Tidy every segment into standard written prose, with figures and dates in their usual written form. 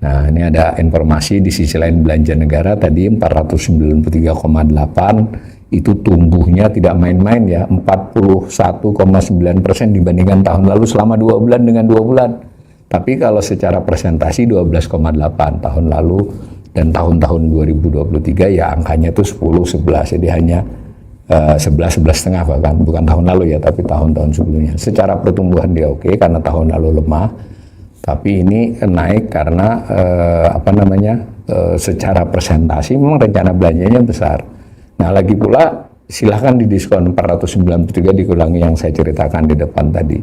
Nah, ini ada informasi di sisi lain belanja negara tadi 493,8 itu tumbuhnya tidak main-main ya, 41,9% dibandingkan tahun lalu selama 2 bulan dengan 2 bulan. Tapi kalau secara presentasi 12,8 tahun lalu dan tahun-tahun 2023 ya angkanya itu 10-11, jadi hanya 11-11,5 bahkan, bukan tahun lalu ya, tapi tahun-tahun sebelumnya. Secara pertumbuhan dia oke karena tahun lalu lemah, tapi ini naik karena secara presentasi memang rencana belanjanya besar. Nah, lagi pula silahkan didiskon 493 dikurangi yang saya ceritakan di depan tadi.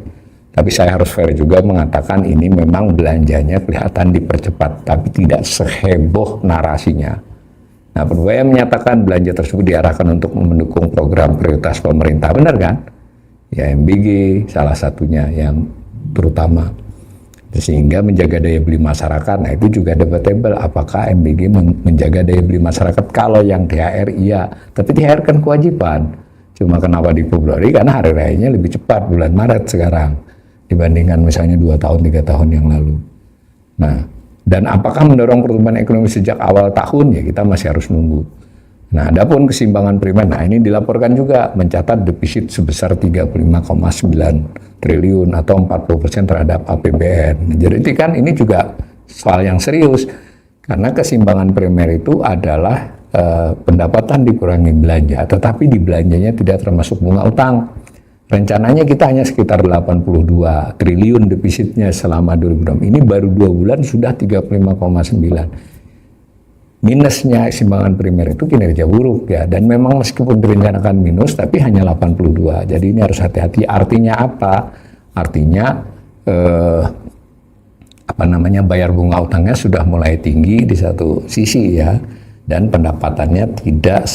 Tapi saya harus fair juga mengatakan ini memang belanjanya kelihatan dipercepat, tapi tidak seheboh narasinya. Nah, Perbaya menyatakan belanja tersebut diarahkan untuk mendukung program prioritas pemerintah, benar kan? Ya, MBG salah satunya yang terutama. Sehingga menjaga daya beli masyarakat. Nah, itu juga debatable, apakah MBG menjaga daya beli masyarakat. Kalau yang THR iya, tapi THR kan kewajiban. Cuma kenapa di Februari? Karena hari rayanya lebih cepat, bulan Maret sekarang dibandingkan misalnya 2 tahun 3 tahun yang lalu. Nah, dan apakah mendorong pertumbuhan ekonomi sejak awal tahun? Ya, kita masih harus nunggu. Nah, adapun keseimbangan primer, nah ini dilaporkan juga mencatat defisit sebesar 35,9 triliun atau 40% terhadap APBN. Jadi kan ini juga soal yang serius, karena keseimbangan primer itu adalah pendapatan dikurangi belanja, tetapi di belanjanya tidak termasuk bunga utang. Rencananya kita hanya sekitar 82 triliun defisitnya selama 2006. Ini baru 2 bulan sudah 35,9. Minusnya keseimbangan primer itu kinerja buruk ya, dan memang meskipun direncanakan minus tapi hanya 82. Jadi ini harus hati-hati. Artinya apa? Artinya bayar bunga utangnya sudah mulai tinggi di satu sisi ya, dan pendapatannya tidak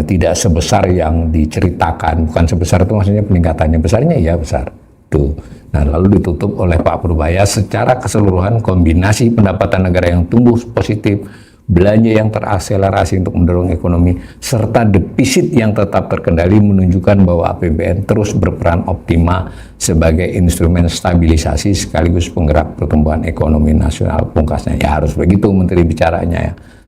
tidak sebesar yang diceritakan. Bukan sebesar itu maksudnya peningkatannya, besarnya ya besar tuh. Nah, lalu ditutup oleh Pak Purbaya secara keseluruhan kombinasi pendapatan negara yang tumbuh positif, belanja yang terakselerasi untuk mendorong ekonomi, serta defisit yang tetap terkendali menunjukkan bahwa APBN terus berperan optimal sebagai instrumen stabilisasi sekaligus penggerak pertumbuhan ekonomi nasional. Pungkasnya ya harus begitu Menteri bicaranya ya.